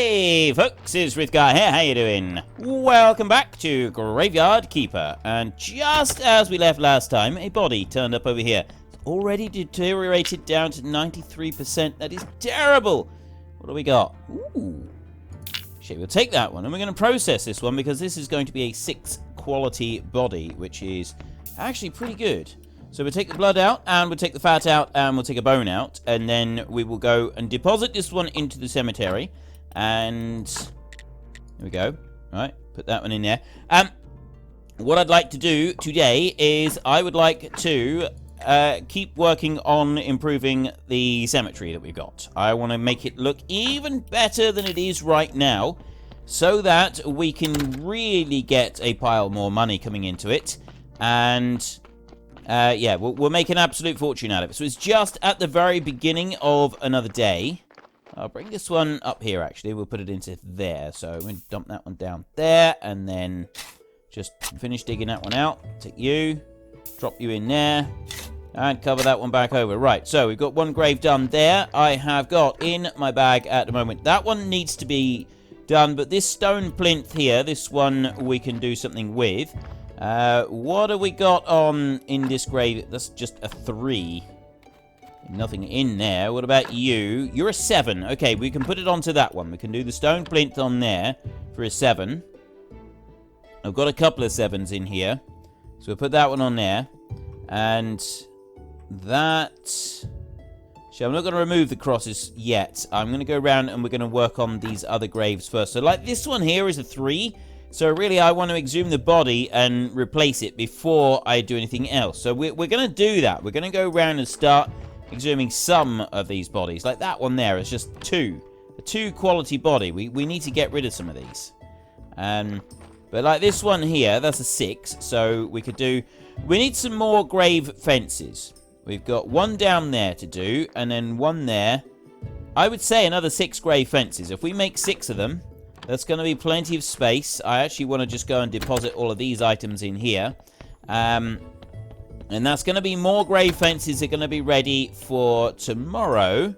Hey folks, it's Rithgar here, how you doing? Welcome back to Graveyard Keeper, and just as we left last time, a body turned up over here. It's already deteriorated down to 93%, that is terrible! What do we got? Ooh. Shit, we'll take that one, and we're going to process this one because this is going to be a 6 quality body, which is actually pretty good. So we'll take the blood out, and we'll take the fat out, and we'll take a bone out, and then we will go and deposit this one into the cemetery, and there we go. All right, put that one in there. What I'd like to do today is I would like to keep working on improving the cemetery that we've got. I want to make it look even better than it is right now, so that we can really get a pile more money coming into it, and yeah, we'll make an absolute fortune out of it. So it's just at the very beginning of another day. I'll bring this one up here, actually. We'll put it into there. So we're going to dump that one down there, and then just finish digging that one out. Take you, drop you in there, and cover that one back over. Right, so we've got one grave done there. I have got in my bag at the moment. That one needs to be done, but this stone plinth here, this one we can do something with. What have we got on in this grave? That's just a 3. Nothing in there. What about you? You're a 7. Okay, we can put it onto that one. We can do the stone plinth on there for a 7. I've got a couple of 7s in here. So we'll put that one on there. And that... So I'm not going to remove the crosses yet. I'm going to go around and we're going to work on these other graves first. So like this one here is a 3. So really, I want to exhume the body and replace it before I do anything else. So we're going to do that. We're going to go around and start exhuming some of these bodies. Like that one there is just 2. A 2 quality body. We need to get rid of some of these. But like this one here, that's a 6. So we could do... We need some more grave fences. We've got one down there to do, and then one there. I would say another 6 grave fences. If we make 6 of them... That's going to be plenty of space. I actually want to just go and deposit all of these items in here. And that's going to be more grave fences that are going to be ready for tomorrow.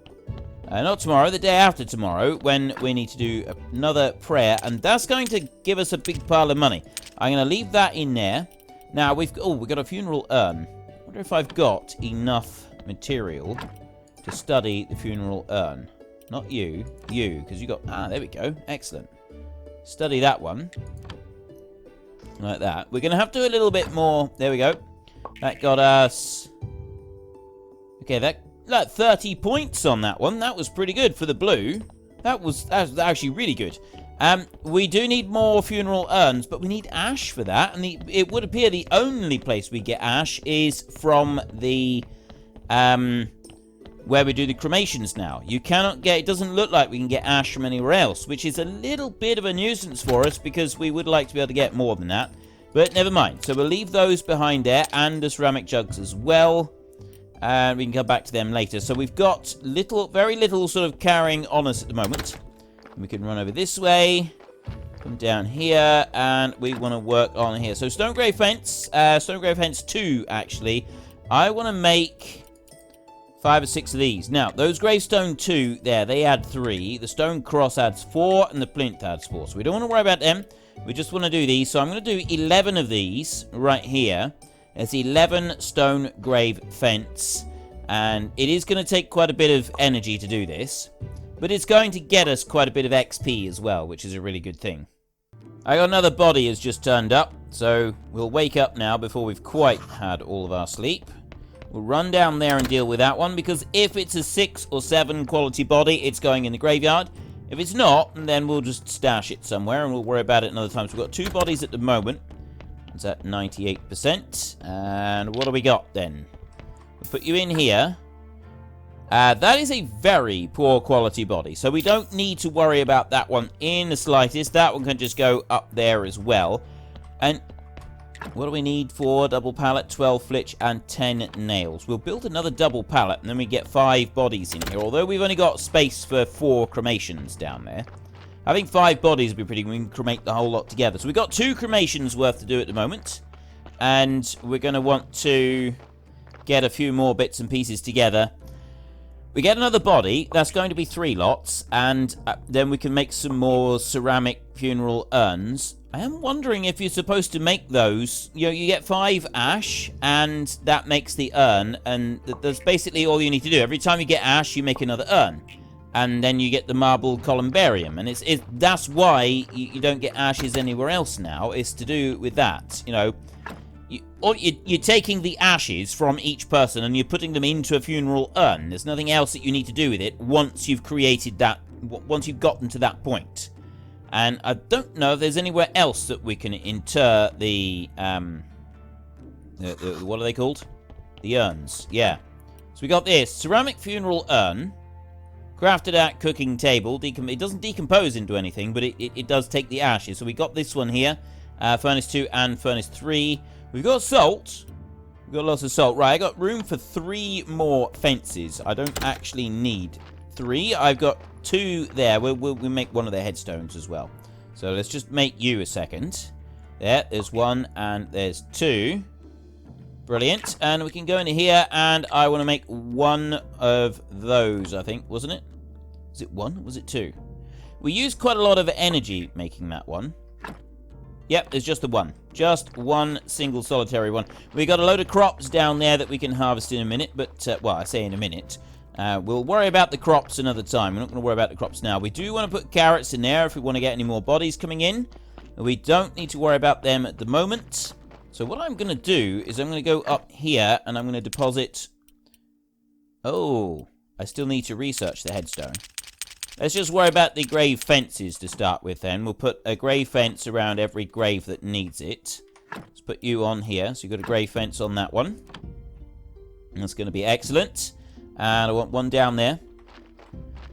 Not tomorrow, the day after tomorrow, when we need to do another prayer. And that's going to give us a big pile of money. I'm going to leave that in there. Now, we've got a funeral urn. I wonder if I've got enough material to study the funeral urn. Not you, because you got... there we go. Excellent. Study that one. Like that. We're going to have to do a little bit more. There we go. That got us... Okay, that 30 points on that one. That was pretty good for the blue. That was actually really good. We do need more funeral urns, but we need ash for that. And it would appear the only place we get ash is from the... where we do the cremations now. You cannot get... It doesn't look like we can get ash from anywhere else, which is a little bit of a nuisance for us because we would like to be able to get more than that. But never mind. So we'll leave those behind there and the ceramic jugs as well. And we can come back to them later. So we've got very little sort of carrying on us at the moment. And we can run over this way. Come down here. And we want to work on here. So stone grave fence. Stone grave fence 2, actually. I want to make... 5 or 6 of these. Now, those gravestone 2 there, they add 3. The stone cross adds 4, and the plinth adds 4. So we don't want to worry about them. We just want to do these. So I'm going to do 11 of these right here. There's 11 stone grave fence. And it is going to take quite a bit of energy to do this. But it's going to get us quite a bit of XP as well, which is a really good thing. I got another body has just turned up. So we'll wake up now before we've quite had all of our sleep. We'll run down there and deal with that one, because if it's a 6 or 7 quality body, it's going in the graveyard. If it's not, then we'll just stash it somewhere, and we'll worry about it another time. So we've got 2 bodies at the moment. It's at 98%. And what do we got, then? We'll put you in here. That is a very poor quality body, so we don't need to worry about that one in the slightest. That one can just go up there as well. And... what do we need for double pallet? 12 flitch and 10 nails. We'll build another double pallet, and then we get 5 bodies in here. Although we've only got space for 4 cremations down there. Having 5 bodies would be pretty good. We can cremate the whole lot together. So we've got 2 cremations worth to do at the moment. And we're going to want to get a few more bits and pieces together. We get another body. That's going to be 3 lots. And then we can make some more ceramic funeral urns. I am wondering if you're supposed to make those. You know, you get 5 ash, and that makes the urn. And that's basically all you need to do. Every time you get ash, you make another urn. And then you get the marble columbarium. And that's why you don't get ashes anywhere else now. It's to do with that. You know, you're taking the ashes from each person and you're putting them into a funeral urn. There's nothing else that you need to do with it once you've created that, once you've gotten to that point. And I don't know if there's anywhere else that we can inter the what are they called? The urns, yeah. So we got this ceramic funeral urn, crafted at cooking table. It doesn't decompose into anything, but it does take the ashes. So we got this one here, furnace 2 and furnace 3. We've got salt. We've got lots of salt. Right, I got room for 3 more fences. I don't actually need 3. I've got 2 there. We'll make one of the headstones as well. So let's just make you a second. There's 1 and there's 2. Brilliant. And we can go into here, and I want to make 1 of those, I think. Wasn't it? Was it 1? Was it 2? We used quite a lot of energy making that one. Yep, there's just the 1. Just 1 single solitary one. We got a load of crops down there that we can harvest in a minute, but, well, I say in a minute. We'll worry about the crops another time. We're not going to worry about the crops now. We do want to put carrots in there if we want to get any more bodies coming in. We don't need to worry about them at the moment. So what I'm going to do is I'm going to go up here and I'm going to deposit... Oh, I still need to research the headstone. Let's just worry about the grave fences to start with then. We'll put a grave fence around every grave that needs it. Let's put you on here. So you've got a grave fence on that one. And that's going to be excellent. And I want 1 down there.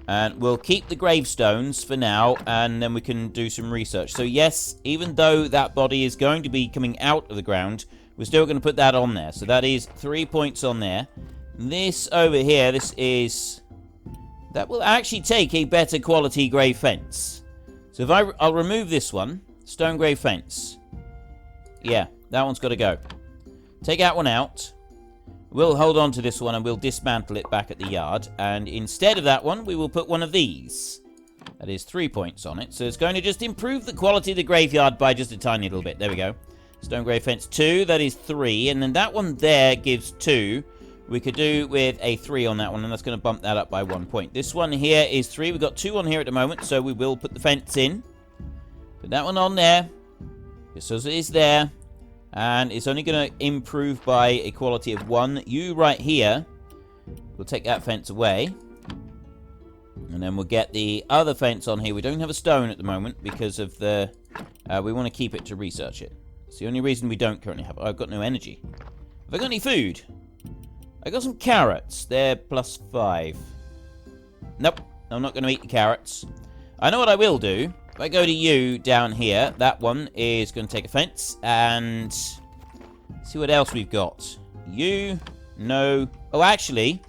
And we'll keep the gravestones for now, and then we can do some research. So yes, even though that body is going to be coming out of the ground, we're still going to put that on there. So that is 3 points on there. This over here, this is... That will actually take a better quality grave fence. So if I'll remove this one, stone grave fence. Yeah, that one's got to go. Take that one out. We'll hold on to this one and we'll dismantle it back at the yard. And instead of that one, we will put one of these. That is 3 points on it. So it's going to just improve the quality of the graveyard by just a tiny little bit. There we go. Stone grave fence 2, that is 3. And then that one there gives 2. We could do with a 3 on that one, and that's going to bump that up by 1 point. This one here is 3. We've got 2 on here at the moment, so we will put the fence in. Put that one on there. Just so it is there. And it's only going to improve by a quality of 1. You right here. We'll take that fence away. And then we'll get the other fence on here. We don't have a stone at the moment because of the... we want to keep it to research it. It's the only reason we don't currently have it. I've got no energy. Have I got any food? I got some carrots. They're +5. Nope. I'm not going to eat the carrots. I know what I will do. If I go to you down here, that one is going to take a fence. And see what else we've got. You. No. Oh, actually,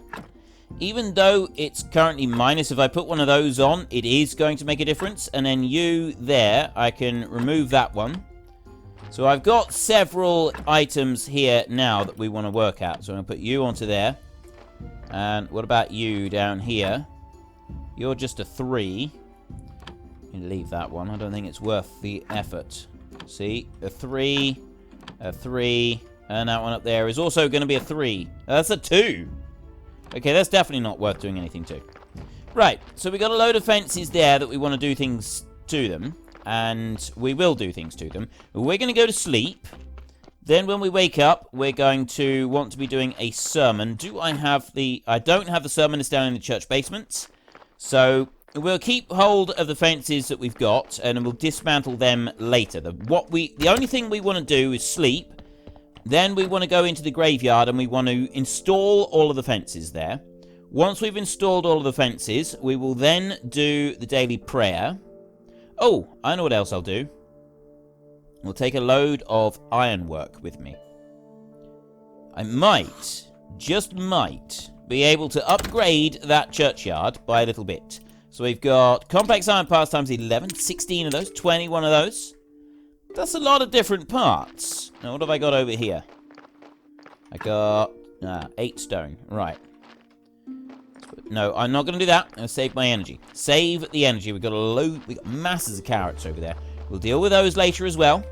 even though it's currently minus, if I put one of those on, it is going to make a difference. And then you there, I can remove that one. So I've got several items here now that we want to work at. So I'm going to put you onto there. And what about you down here? You're just a 3. You can leave that one. I don't think it's worth the effort. See? A 3. A 3. And that one up there is also going to be a 3. That's a 2. Okay, that's definitely not worth doing anything to. Right. So we got a load of fences there that we want to do things to them. And we will do things to them. We're going to go to sleep. Then when we wake up, we're going to want to be doing a sermon. Do I have the... I don't have the sermon. It's down in the church basement. So we'll keep hold of the fences that we've got. And we'll dismantle them later. The only thing we want to do is sleep. Then we want to go into the graveyard. And we want to install all of the fences there. Once we've installed all of the fences, we will then do the daily prayer. Oh, I know what else I'll do. We'll take a load of ironwork with me. I might, just might, be able to upgrade that churchyard by a little bit. So we've got complex iron parts times 11, 16 of those, 21 of those. That's a lot of different parts. Now, what have I got over here? I got 8 stone. Right. Let's put no, I'm not going to do that. I'm going to save my energy. Save the energy. We've got masses of carrots over there. We'll deal with those later as well.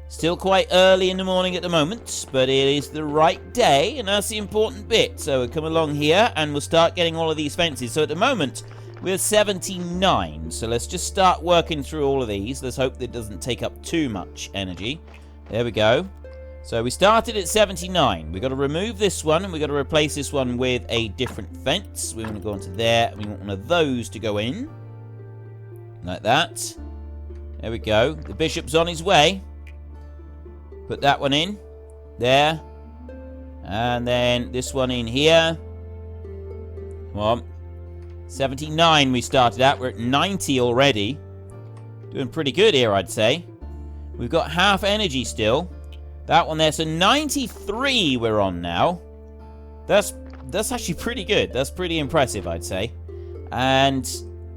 Still quite early in the morning at the moment, but it is the right day, and that's the important bit. So we'll come along here, and we'll start getting all of these fences. So at the moment, we're 79. So let's just start working through all of these. Let's hope that it doesn't take up too much energy. There we go. So we started at 79. We've got to remove this one, and we've got to replace this one with a different fence. We want to go onto there, and we want one of those to go in. Like that. There we go. The bishop's on his way. Put that one in. There. And then this one in here. Come on. 79 we started at. We're at 90 already. Doing pretty good here, I'd say. We've got half energy still. That one there. So 93 we're on now. That's actually pretty good. That's pretty impressive, I'd say. And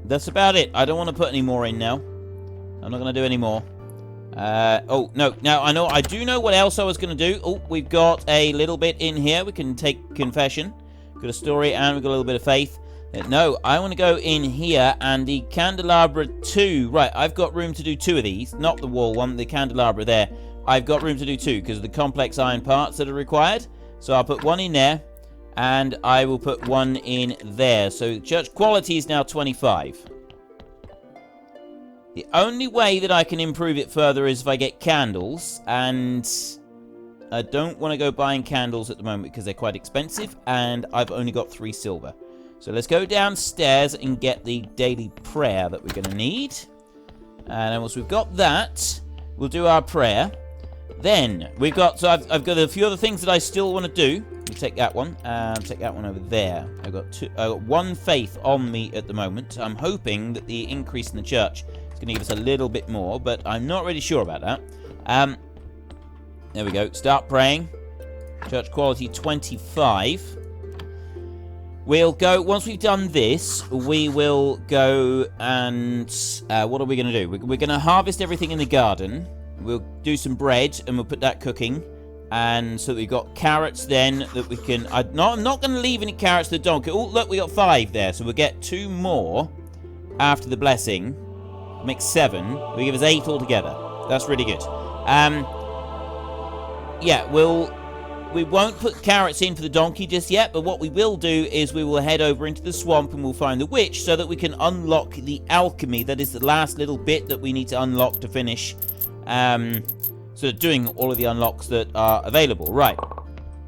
that's about it. I don't want to put any more in now. I'm not going to do any more. Oh, no. Now, I do know what else I was going to do. Oh, we've got a little bit in here. We can take confession. Got a story, and we've got a little bit of faith. No, I want to go in here, and the candelabra 2. Right, I've got room to do 2 of these. Not the wall one, the candelabra there. I've got room to do 2, because of the complex iron parts that are required. So I'll put 1 in there, and I will put 1 in there. So church quality is now 25. The only way that I can improve it further is if I get candles, and I don't want to go buying candles at the moment because they're quite expensive, and I've only got 3 silver. So let's go downstairs and get the daily prayer that we're going to need. And once we've got that, we'll do our prayer. Then we've got, so I've got a few other things that I still want to do. We'll take that one, and take that one over there. I've got 1 faith on me at the moment. I'm hoping that the increase in the church going to give us a little bit more, but I'm not really sure about that. There we go. Start praying. Church quality 25. We'll go, once we've done this, we will go and, what are we going to do? We're going to harvest everything in the garden. We'll do some bread, and we'll put that cooking. And so we've got carrots then that we can, I'm not going to leave any carrots to the donkey. Oh, look, we got 5 there, so we'll get 2 more after the blessing. Make 7. Will give us 8 altogether. That's really good. Yeah, we won't put carrots in for the donkey just yet, but what we will do is we will head over into the swamp and we'll find the witch so that we can unlock the alchemy. That is the last little bit that we need to unlock to finish. Sort of doing all of the unlocks that are available. Right.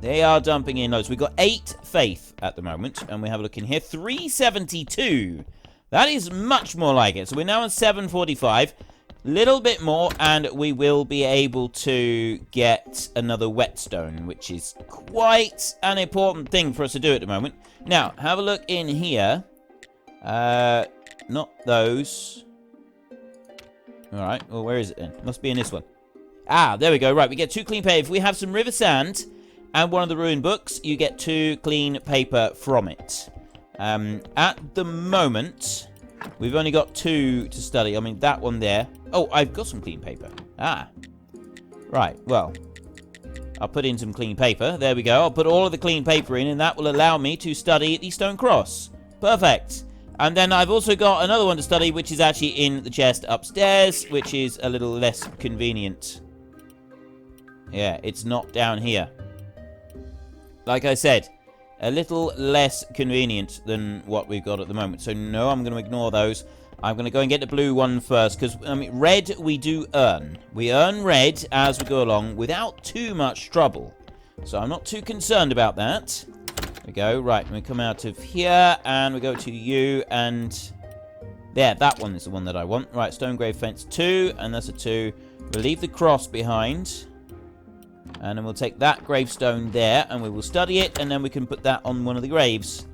They are dumping in loads. We've got 8 faith at the moment, and we have a look in here. 372. That is much more like it. So we're now on 745. Little bit more, and we will be able to get another whetstone, which is quite an important thing for us to do at the moment. Now, have a look in here. Not those. Alright, well, where is it then? Must be in this one. Ah, there we go. Right, we get 2 clean paper. If we have some river sand and one of the ruined books, you get 2 clean paper from it. At the moment, we've only got 2 to study. I mean, that one there. Oh, I've got some clean paper. Ah. Right, well, I'll put in some clean paper. There we go. I'll put all of the clean paper in, and that will allow me to study the stone cross. Perfect. And then I've also got another one to study, which is actually in the chest upstairs, which is a little less convenient. Yeah, it's not down here. Like I said, a little less convenient than what we've got at the moment. So no, I'm going to ignore those. I'm going to go and get the blue one first, because I mean, red we do earn. We earn red as we go along without too much trouble. So I'm not too concerned about that. There we go. Right, we come out of here, and we go to you, and there, that one is the one that I want. Right, stone grave fence 2, and that's a 2. We'll leave the cross behind. And then we'll take that gravestone there, and we will study it, and then we can put that on one of the graves.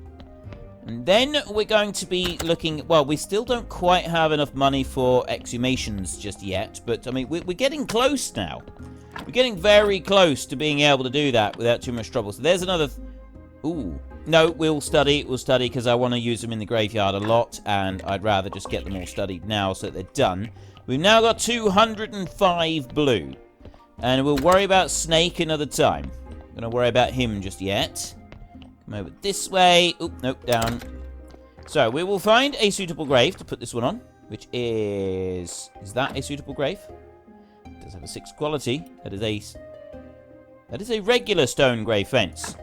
And then we're going to be looking... Well, we still don't quite have enough money for exhumations just yet, but, I mean, we're getting close now. We're getting very close to being able to do that without too much trouble. So there's another... Ooh. No, we'll study, because I want to use them in the graveyard a lot, and I'd rather just get them all studied now so that they're done. We've now got 205 blue. And we'll worry about Snake another time. Not going to worry about him just yet. Come over this way. Oop, nope, down. So, we will find a suitable grave to put this one on, which is... Is that a suitable grave? It does have a 6 quality. That is a regular stone grave fence.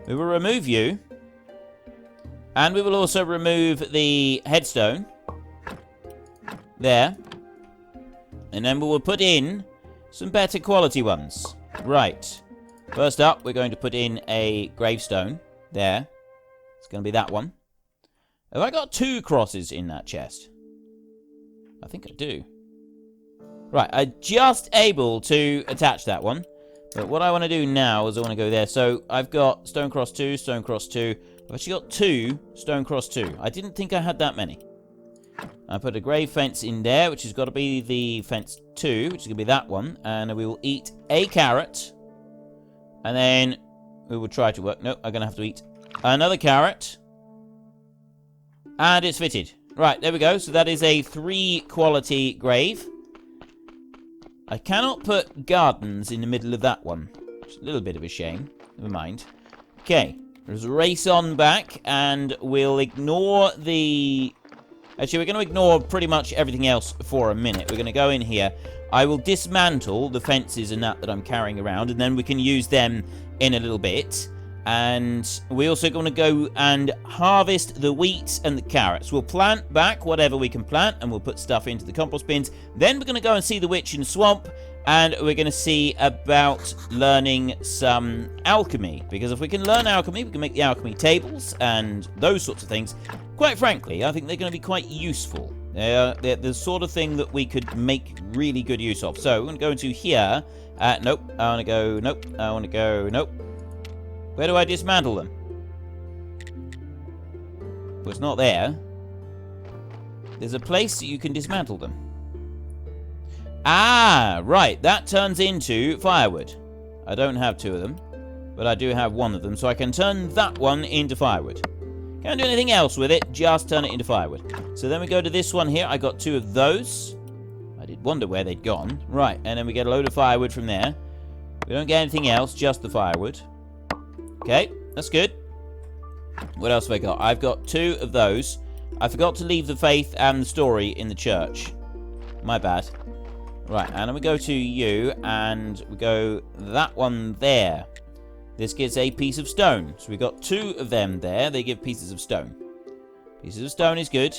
We will remove you. And we will also remove the headstone. There. And then we will put in some better quality ones. Right. First up, we're going to put in a gravestone. There. It's going to be that one. Have I got 2 crosses in that chest? I think I do. Right, I'm just able to attach that one. But what I want to do now is I want to go there. So I've got stone cross 2, stone cross 2. I've actually got 2 stone cross 2. I didn't think I had that many. I put a grave fence in there, which has got to be the fence 2, which is going to be that one. And we will eat a carrot. And then we will try to work. Nope, I'm going to have to eat another carrot. And it's fitted. Right, there we go. So that is a 3 quality grave. I cannot put gardens in the middle of that one. It's a little bit of a shame. Never mind. Okay, let's race on back and we'll ignore the... Actually, we're going to ignore pretty much everything else for a minute. We're going to go in here. I will dismantle the fences and that I'm carrying around, and then we can use them in a little bit. And we're also going to go and harvest the wheat and the carrots. We'll plant back whatever we can plant, and we'll put stuff into the compost bins. Then we're going to go and see the witch in the swamp, and we're going to see about learning some alchemy. Because if we can learn alchemy, we can make the alchemy tables and those sorts of things. Quite frankly, I think they're going to be quite useful. They're the sort of thing that we could make really good use of. So we're going to go into here. Nope. I want to go. Nope. I want to go. Nope. Where do I dismantle them? Well, it's not there. There's a place that you can dismantle them. Ah, right. That turns into firewood. I don't have 2 of them, but I do have 1 of them, so I can turn that one into firewood. Can't do anything else with it, just turn it into firewood. So then we go to this one here. I got 2 of those. I did wonder where they'd gone. Right, and then we get a load of firewood from there. We don't get anything else, just the firewood. Okay, that's good. What else have I got? I've got 2 of those. I forgot to leave the faith and the story in the church. My bad. Right, and then we go to you, and we go that one there. This gives a piece of stone. So we've got 2 of them there. They give pieces of stone. Pieces of stone is good.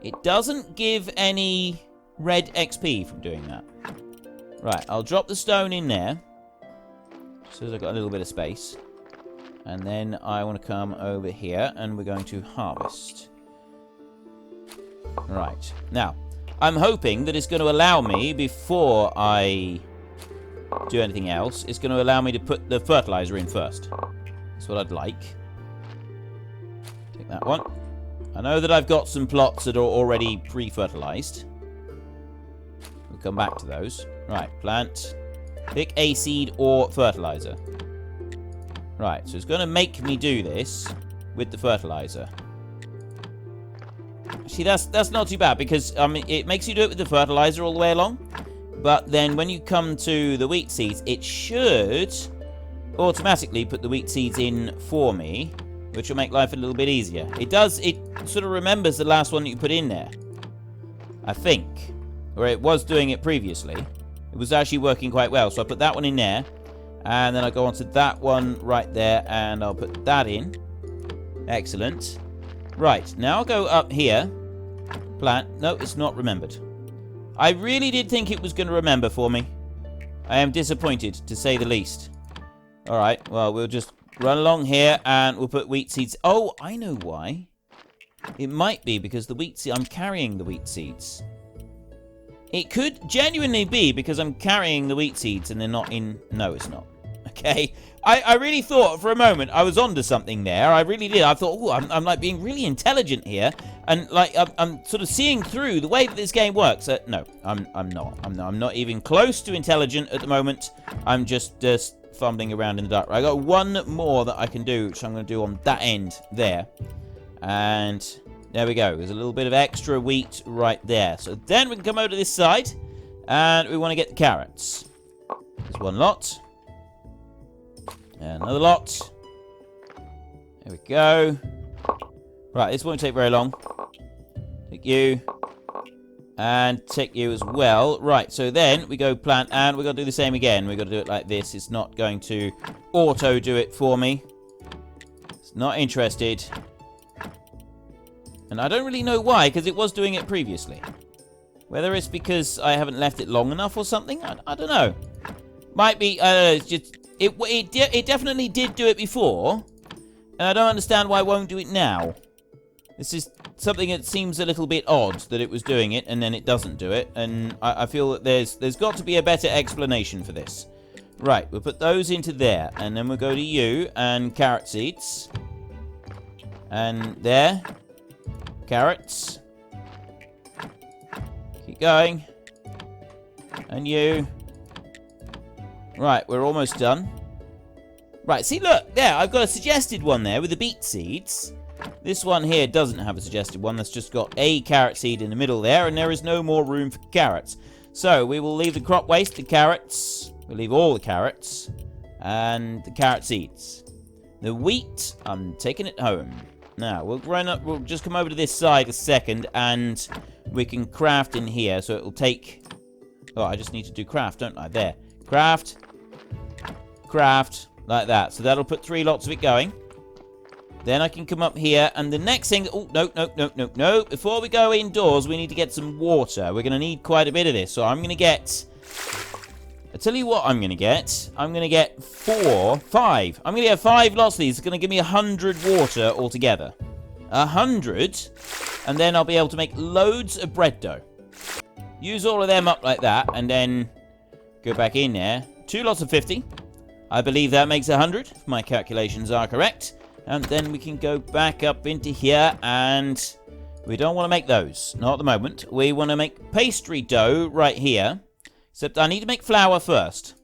It doesn't give any red XP from doing that. Right, I'll drop the stone in there. So I've got a little bit of space. And then I want to come over here and we're going to harvest. Right. Now, I'm hoping that it's going to allow me, before I do anything else, it's going to allow me to put the fertilizer in first. That's what I'd like. Take that one. I know that I've got some plots that are already pre-fertilized. We'll come back to those. Right, plant. Pick a seed or fertilizer. Right, so it's going to make me do this with the fertilizer. See, that's not too bad, because it makes you do it with the fertilizer all the way along. But then when you come to the wheat seeds, it should automatically put the wheat seeds in for me, which will make life a little bit easier. It does, it sort of remembers the last one that you put in there, I think. Or it was doing it previously. It was actually working quite well. So I put that one in there. And then I go on to that one right there. And I'll put that in. Excellent. Right. Now I'll go up here. Plant. No, it's not remembered. I really did think it was going to remember for me. I am disappointed, to say the least. Alright. Well, we'll just run along here. And we'll put wheat seeds. Oh, I know why. It might be because the wheat seeds... I'm carrying the wheat seeds. It could genuinely be because I'm carrying the wheat seeds and they're not in... No, it's not. Okay. I really thought for a moment I was onto something there. I really did. I thought, oh, I'm like being really intelligent here. And like, I'm sort of seeing through the way that this game works. No, I'm not. I'm not even close to intelligent at the moment. I'm just fumbling around in the dark. I got 1 more that I can do, which I'm going to do on that end there. And... there we go. There's a little bit of extra wheat right there. So then we can come over to this side. And we want to get the carrots. There's 1 lot. And another lot. There we go. Right, this won't take very long. Take you. And take you as well. Right, so then we go plant, and we've got to do the same again. We've got to do it like this. It's not going to auto do it for me. It's not interested. And I don't really know why, because it was doing it previously. Whether it's because I haven't left it long enough or something, I don't know. Might be, it's just, it definitely did do it before. And I don't understand why it won't do it now. This is something that seems a little bit odd, that it was doing it and then it doesn't do it. And I feel that there's got to be a better explanation for this. Right, we'll put those into there. And then we'll go to you and carrot seeds. And there. Carrots. Keep going. And you. Right, we're almost done. Right, see, look, there, I've got a suggested one there with the beet seeds. This one here doesn't have a suggested one. That's just got a carrot seed in the middle there, and there is no more room for carrots. So, we will leave the crop waste, the carrots. We'll leave all the carrots. And the carrot seeds. The wheat, I'm taking it home. Now, we'll just come over to this side a second, and we can craft in here. So, it'll take... Oh, I just need to do craft, don't I? There. Craft. Craft. Like that. So, that'll put 3 lots of it going. Then I can come up here, and the next thing... Oh, no. Before we go indoors, we need to get some water. We're going to need quite a bit of this. So I'm going to get... I tell you what I'm going to get. I'm going to get 5. I'm going to get 5 lots of these. It's going to give me 100 water altogether. 100. And then I'll be able to make loads of bread dough. Use all of them up like that, and then go back in there. 2 lots of 50. I believe that makes 100, if my calculations are correct. And then we can go back up into here, and we don't want to make those. Not at the moment. We want to make pastry dough right here. Except I need to make flour first.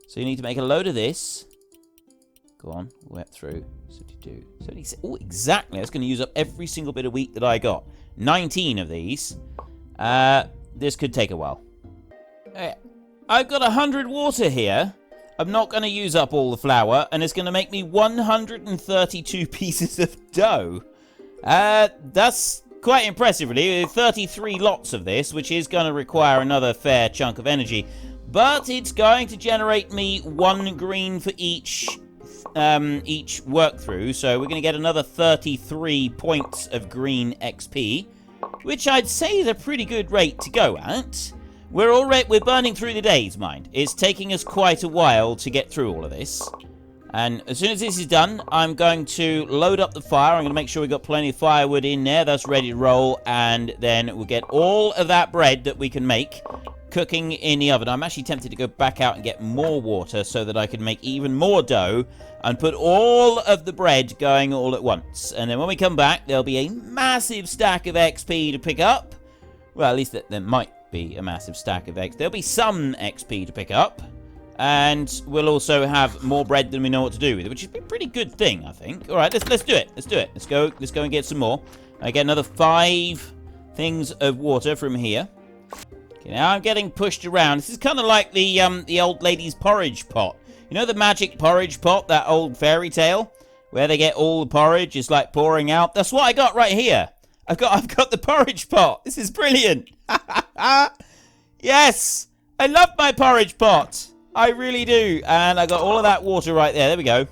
So you need to make a load of this. Go on, wet through. 72, 76. Oh, exactly. That's going to use up every single bit of wheat that I got. 19 of these. This could take a while. I've got 100 water here. I'm not going to use up all the flour, and it's going to make me 132 pieces of dough. That's quite impressive, really. 33 lots of this, which is going to require another fair chunk of energy. But it's going to generate me 1 green for each work through. So we're going to get another 33 points of green XP, which I'd say is a pretty good rate to go at. We're burning through the days, mind. It's taking us quite a while to get through all of this. And as soon as this is done, I'm going to load up the fire. I'm going to make sure we've got plenty of firewood in there. That's ready to roll. And then we'll get all of that bread that we can make cooking in the oven. I'm actually tempted to go back out and get more water so that I can make even more dough and put all of the bread going all at once. And then when we come back, there'll be a massive stack of XP to pick up. Well, at least there might be a massive stack of XP. There'll be some XP to pick up. And we'll also have more bread than we know what to do with it, which is a pretty good thing, I think. All right, let's do it. Let's do it. Let's go and get some more. I get another 5 things of water from here. Okay, now I'm getting pushed around. This is kind of like the old lady's porridge pot. You know the magic porridge pot, that old fairy tale, where they get all the porridge, it's like pouring out. That's what I got right here. I've got the porridge pot. This is brilliant. Yes, I love my porridge pot. I really do. And I got all of that water right there. There we go.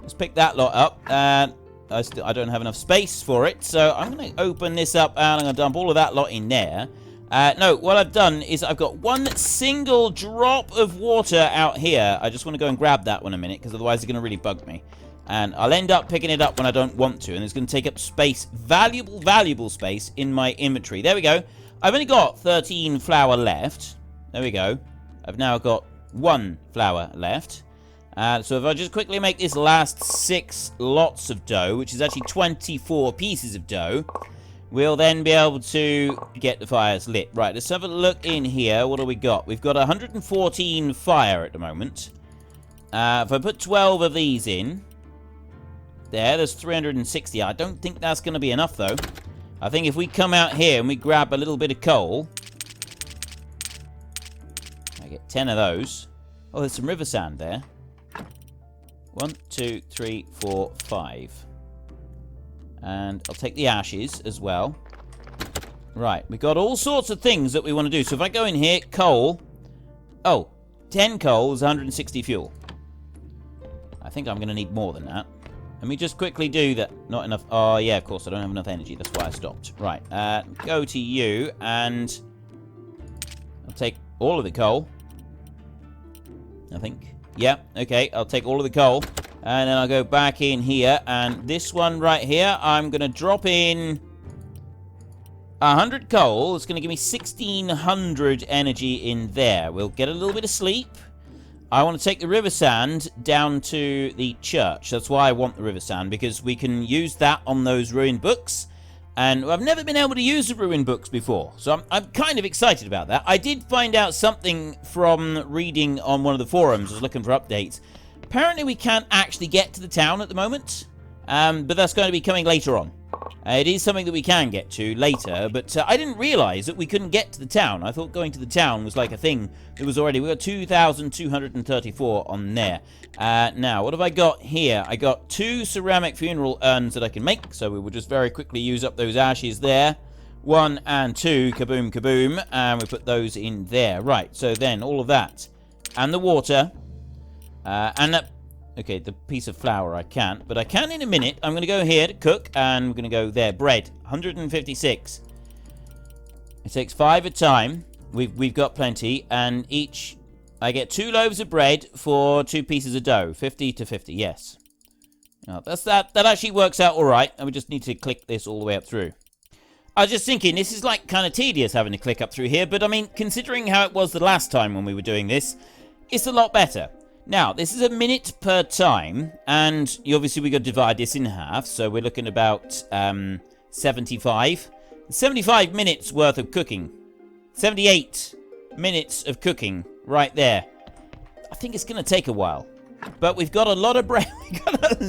Let's pick that lot up. And I don't have enough space for it. So I'm going to open this up and I'm going to dump all of that lot in there. No, what I've done is I've got 1 single drop of water out here. I just want to go and grab that one a minute because otherwise it's going to really bug me. And I'll end up picking it up when I don't want to. And it's going to take up space, valuable space in my inventory. There we go. I've only got 13 flour left. There we go. I've now got 1 flour left. So if I just quickly make this last 6 lots of dough, which is actually 24 pieces of dough, we'll then be able to get the fires lit. Right, let's have a look in here. What do we got? We've got 114 fire at the moment. If I put 12 of these in, there's 360. I don't think that's going to be enough, though. I think if we come out here and we grab a little bit of coal, I get 10 of those. Oh, there's some river sand there. 1, 2, 3, 4, 5. And I'll take the ashes as well. Right, we've got all sorts of things that we want to do. So if I go in here, coal. Oh, 10 coal is 160 fuel. I think I'm going to need more than that. Let me just quickly do that. Not enough. Oh, yeah, of course, I don't have enough energy. That's why I stopped. Right, go to you, and I'll take all of the coal. I think. Yeah, okay, I'll take all of the coal. And then I'll go back in here, and this one right here, I'm going to drop in 100 coal. It's going to give me 1,600 energy in there. We'll get a little bit of sleep. I want to take the river sand down to the church. That's why I want the river sand, because we can use that on those ruined books. And I've never been able to use the ruined books before, so I'm kind of excited about that. I did find out something from reading on one of the forums. I was looking for updates. Apparently we can't actually get to the town at the moment, but that's going to be coming later on. It is something that we can get to later, but I didn't realize that we couldn't get to the town. I thought going to the town was like a thing that was already... We got 2,234 on there. Now, what have I got here? I got 2 ceramic funeral urns that I can make, so we will just very quickly use up those ashes there. 1 and 2, kaboom, kaboom, and we put those in there. Right, so then all of that, and the water, and that... Okay, the piece of flour I can't, but I can in a minute. I'm going to go here to cook, and we're going to go there. Bread, 156. It takes 5 a time. We've got plenty, and each... I get 2 loaves of bread for 2 pieces of dough. 50 to 50, yes. Now, that actually works out all right, and we just need to click this all the way up through. I was just thinking, this is like kind of tedious having to click up through here, but I mean, considering how it was the last time when we were doing this, it's a lot better. Now, this is a minute per time, and obviously we've got to divide this in half, so we're looking about 75. 75 minutes worth of cooking. 78 minutes of cooking right there. I think it's going to take a while, but we've got a lot of bread. We've got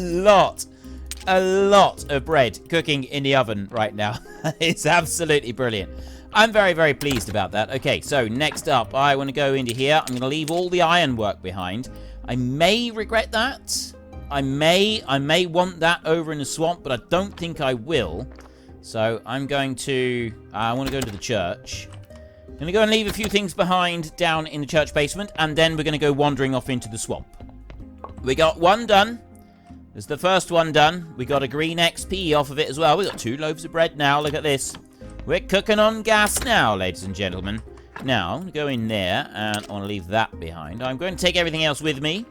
a lot of bread cooking in the oven right now. It's absolutely brilliant. I'm very, very pleased about that. Okay, so next up, I want to go into here. I'm going to leave all the ironwork behind. I may regret that. I may want that over in the swamp, but I don't think I will. So I'm going to... I want to go to the church. I'm going to go and leave a few things behind down in the church basement, and then we're going to go wandering off into the swamp. We got one done. There's the first one done. We got a green XP off of it as well. We got 2 loaves of bread now. Look at this. We're cooking on gas now, ladies and gentlemen. Now, I'm going to go in there, and I want to leave that behind. I'm going to take everything else with me.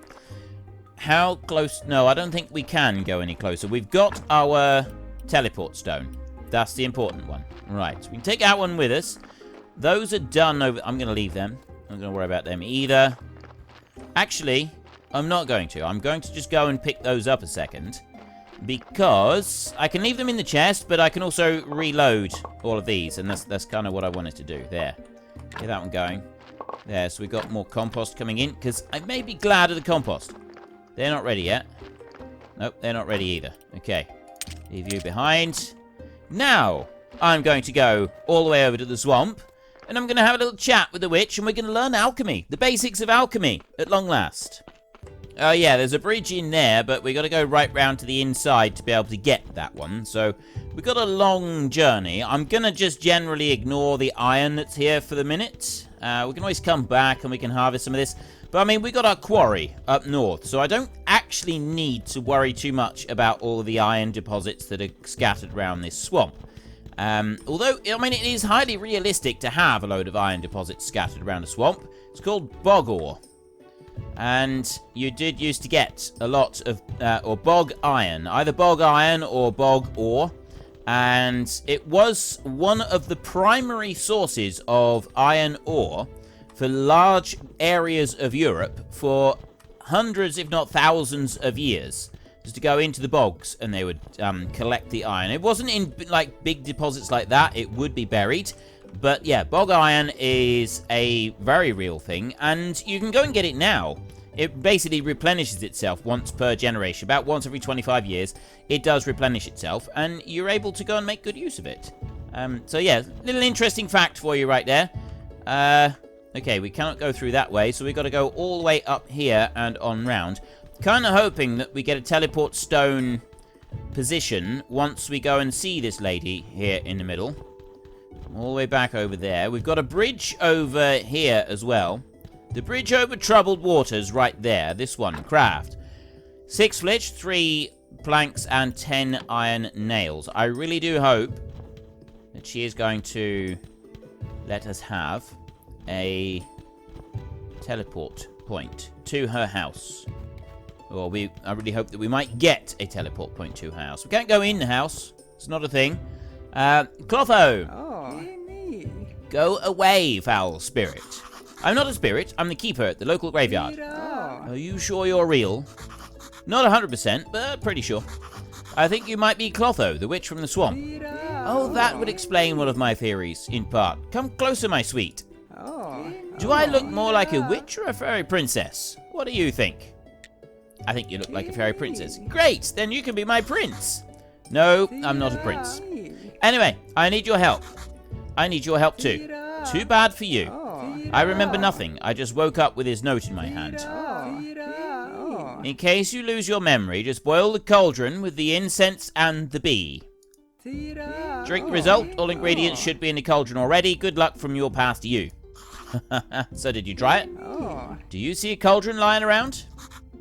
How close? No, I don't think we can go any closer. We've got our teleport stone. That's the important one. Right, so we can take that one with us. Those are done over... I'm going to leave them. I'm not going to worry about them either. Actually, I'm not going to. I'm going to just go and pick those up a second. Because I can leave them in the chest, but I can also reload all of these. And that's kind of what I wanted to do. There. Get that one going. There, so we've got more compost coming in. Because I may be glad of the compost. They're not ready yet. Nope, they're not ready either. Okay. Leave you behind. Now, I'm going to go all the way over to the swamp. And I'm going to have a little chat with the witch. And we're going to learn alchemy. The basics of alchemy at long last. Oh, yeah, there's a bridge in there, but we got to go right round to the inside to be able to get that one. So, we've got a long journey. I'm going to just generally ignore the iron that's here for the minute. We can always come back and we can harvest some of this. But, I mean, we got our quarry up north, so I don't actually need to worry too much about all of the iron deposits that are scattered around this swamp. Although, I mean, it is highly realistic to have a load of iron deposits scattered around a swamp. It's called bog ore. And you did used to get a lot of, or bog iron, either bog iron or bog ore. And it was one of the primary sources of iron ore for large areas of Europe for hundreds, if not thousands of years. Just to go into the bogs and they would collect the iron. It wasn't in like big deposits like that. It would be buried. But yeah, bog iron is a very real thing, and you can go and get it now. It basically replenishes itself once per generation, about once every 25 years. It does replenish itself, and you're able to go and make good use of it. So yeah, little interesting fact for you right there. Okay, we cannot go through that way, so we've got to go all the way up here and on round. Kind of hoping that we get a teleport stone position once we go and see this lady here in the middle. All the way back over there. We've got a bridge over here as well. The bridge over troubled waters right there. This one, craft. 6 flitch, 3 planks, and 10 iron nails. I really do hope that she is going to let us have a teleport point to her house. Or I really hope that we might get a teleport point to her house. We can't go in the house. It's not a thing. Clotho! Oh. Go away, foul spirit. I'm not a spirit. I'm the keeper at the local graveyard. Oh. Are you sure you're real? Not 100%, but pretty sure. I think you might be Clotho, the witch from the swamp. Oh, that would explain one of my theories, in part. Come closer, my sweet. Oh. Do I look more like a witch or a fairy princess? What do you think? I think you look like a fairy princess. Great, then you can be my prince. No, I'm not a prince. Anyway, I need your help. I need your help too. Too bad for you. I remember nothing. I just woke up with his note in my hand. In case you lose your memory, just boil the cauldron with the incense and the bee. Drink the result. All ingredients should be in the cauldron already. Good luck from your past you. So did you try it? Do you see a cauldron lying around?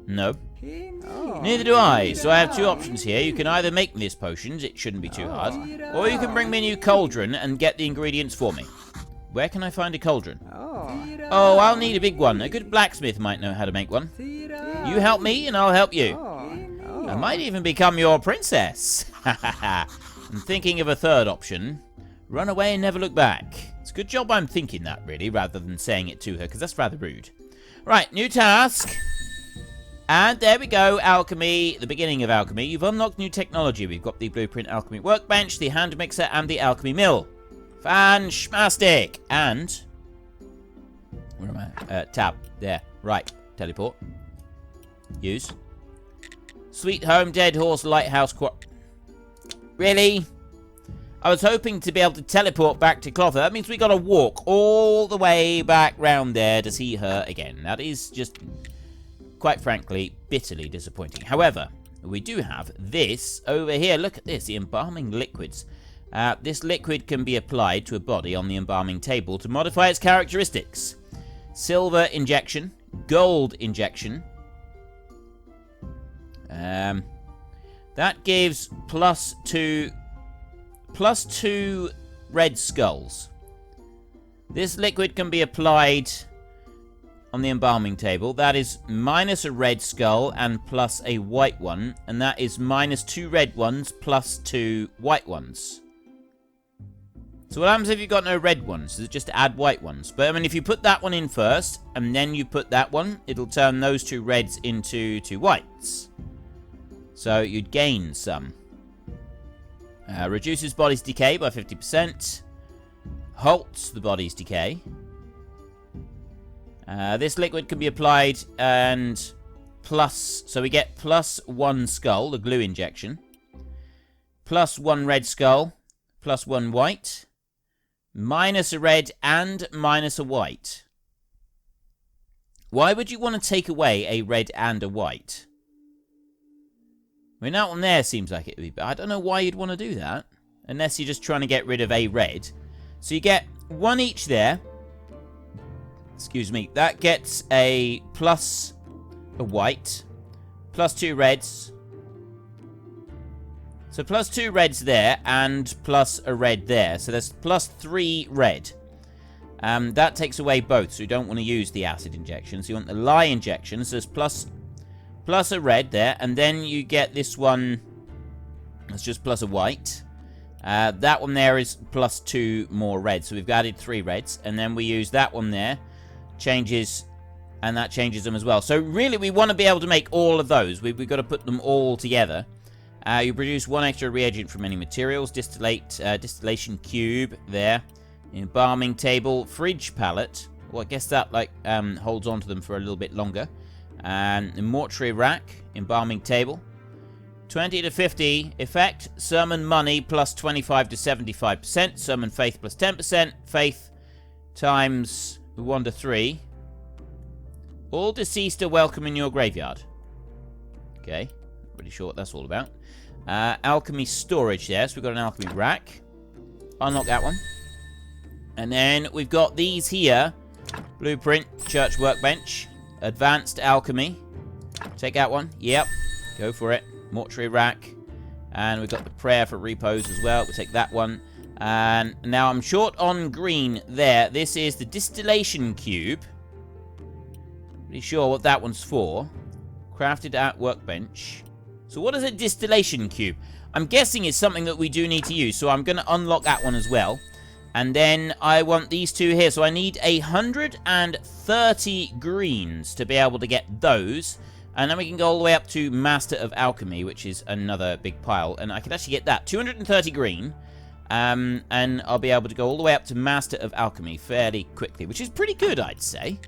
No. Neither do I, so I have 2 options here. You can either make me this potions, it shouldn't be too hard, or you can bring me a new cauldron and get the ingredients for me. Where can I find a cauldron? Oh, I'll need a big one. A good blacksmith might know how to make one. You help me and I'll help you. I might even become your princess. I'm thinking of a third option. Run away and never look back. It's a good job I'm thinking that, really, rather than saying it to her, because that's rather rude. Right, new task. And there we go, alchemy, the beginning of alchemy. You've unlocked new technology. We've got the blueprint alchemy workbench, the hand mixer, and the alchemy mill. Fantastic! And where am I? Tab. There. Right. Teleport. Use. Sweet home, dead horse, lighthouse, Really? I was hoping to be able to teleport back to Clotho. That means we got to walk all the way back round there to see her again. That is just, quite frankly, bitterly disappointing. However, we do have this over here. Look at this, the embalming liquids. This liquid can be applied to a body on the embalming table to modify its characteristics. Silver injection, gold injection. That gives plus two red skulls. This liquid can be applied on the embalming table. That is minus a red skull and plus a white one. And that is minus 2 red ones plus 2 white ones. So what happens if you've got no red ones? Is it just to add white ones? But I mean, if you put that one in first, and then you put that one, it'll turn those 2 reds into 2 whites. So you'd gain some. Reduces body's decay by 50%. Halts the body's decay. This liquid can be applied and plus... So we get plus 1 skull, the glue injection. Plus 1 red skull. Plus 1 white. Minus a red and minus a white. Why would you want to take away a red and a white? I mean, that one there seems like it would be bad. I don't know why you'd want to do that. Unless you're just trying to get rid of a red. So you get 1 each there. Excuse me. That gets a plus a white. Plus 2 reds. So plus 2 reds there and plus a red there. So there's plus 3 red. That takes away both. So you don't want to use the acid injection. So you want the lye injection. So there's plus a red there. And then you get this one. That's just plus a white. That one there is plus 2 more reds. So we've added 3 reds. And then we use that one there. Changes. And that changes them as well. So really we want to be able to make all of those. We've got to put them all together. You produce 1 extra reagent from any materials. Distillation cube there. Embalming table. Fridge pallet. Well, I guess that holds on to them for a little bit longer. And mortuary rack. Embalming table. 20 to 50 effect. Sermon money plus 25 to 75%. Sermon faith plus 10%. Faith times 1 to 3. All deceased are welcome in your graveyard. Okay. Pretty sure what that's all about. Alchemy storage there. So we've got an alchemy rack. Unlock that one. And then we've got these here. Blueprint, church workbench, advanced alchemy. Take that one. Yep. Go for it. Mortuary rack. And we've got the prayer for repose as well. We'll take that one. And now I'm short on green there. This is the distillation cube. Pretty sure what that one's for. Crafted at workbench. So what is a distillation cube? I'm guessing it's something that we do need to use. So I'm going to unlock that one as well. And then I want these two here. So I need 130 greens to be able to get those. And then we can go all the way up to Master of Alchemy, which is another big pile. And I can actually get that. 230 green. And I'll be able to go all the way up to Master of Alchemy fairly quickly, which is pretty good, I'd say.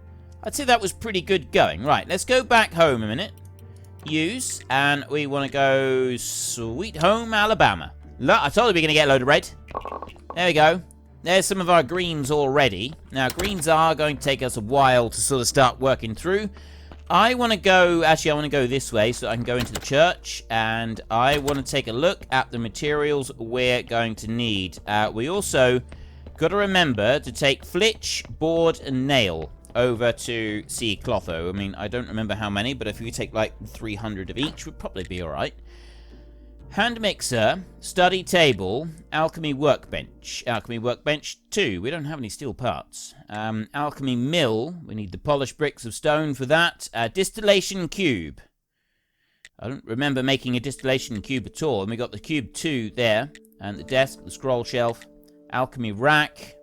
I'd say that was pretty good going. Right, let's go back home a minute. Use. And we want to go Sweet Home, Alabama. Look, I told you we're going to get a load of red. There we go. There's some of our greens already. Now, greens are going to take us a while to sort of start working through. I want to go, actually, I want to go this way so I can go into the church. And I want to take a look at the materials we're going to need. We also got to remember to take flitch, board, and nail over to see Clotho. I mean, I don't remember how many, but if we take like 300 of each, would probably be all right. Hand mixer, study table, alchemy workbench. Alchemy workbench 2. We don't have any steel parts. Alchemy mill. We need the polished bricks of stone for that. Distillation cube. I don't remember making a distillation cube at all. And we got the cube 2 there. And the desk, the scroll shelf. Alchemy rack.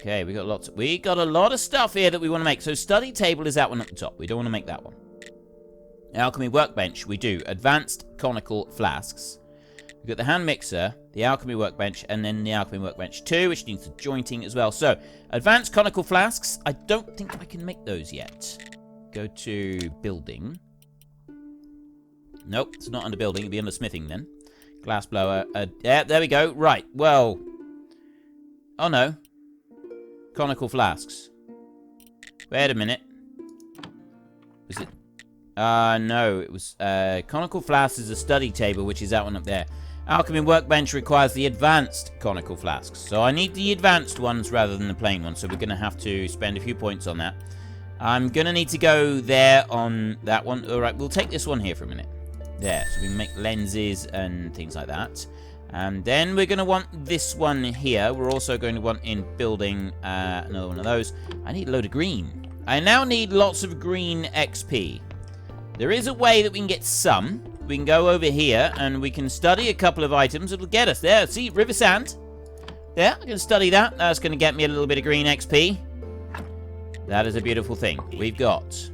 Okay, we got a lot of stuff here that we want to make. So study table is that one at the top. We don't want to make that one. Alchemy workbench, we do. Advanced conical flasks. We've got the hand mixer, the alchemy workbench, and then the alchemy workbench 2, which needs the jointing as well. So, advanced conical flasks, I don't think I can make those yet. Go to building. Nope, it's not under building, it'll be under smithing then. Glass blower, yeah, there we go. Right, well. Oh no. Conical flasks. Wait a minute. Was it? No, it was, conical flasks is a study table, which is that one up there. Alchemy workbench requires the advanced conical flasks. So I need the advanced ones rather than the plain ones, so we're going to have to spend a few points on that. I'm going to need to go there on that one. Alright, we'll take this one here for a minute. There, so we can make lenses and things like that. And then we're going to want this one here. We're also going to want in building another one of those. I need a load of green. I now need lots of green XP. There is a way that we can get some. We can go over here and we can study a couple of items. It'll get us there. See, river sand. There, I can study that. That's going to get me a little bit of green XP. That is a beautiful thing. We've got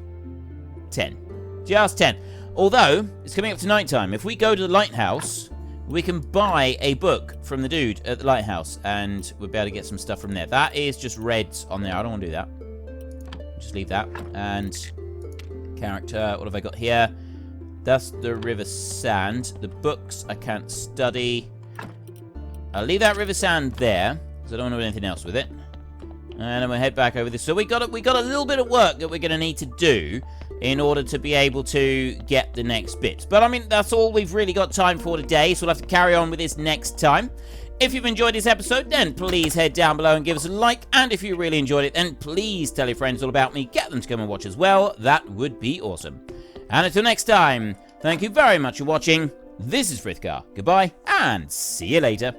10. Just 10. Although, it's coming up to nighttime. If we go to the lighthouse, we can buy a book from the dude at the lighthouse. And we'll be able to get some stuff from there. That is just reds on there. I don't want to do that. Just leave that. And character, what have I got here? That's the river sand. The books I can't study. I'll leave that river sand there, because I don't want to do anything else with it. And then we'll head back over this. So we got a little bit of work that we're going to need to do in order to be able to get the next bits. But I mean, that's all we've really got time for today, so we'll have to carry on with this next time. If you've enjoyed this episode, then please head down below and give us a like. And if you really enjoyed it, then please tell your friends all about me. Get them to come and watch as well. That would be awesome. And until next time, thank you very much for watching. This is Frithgar. Goodbye, and see you later.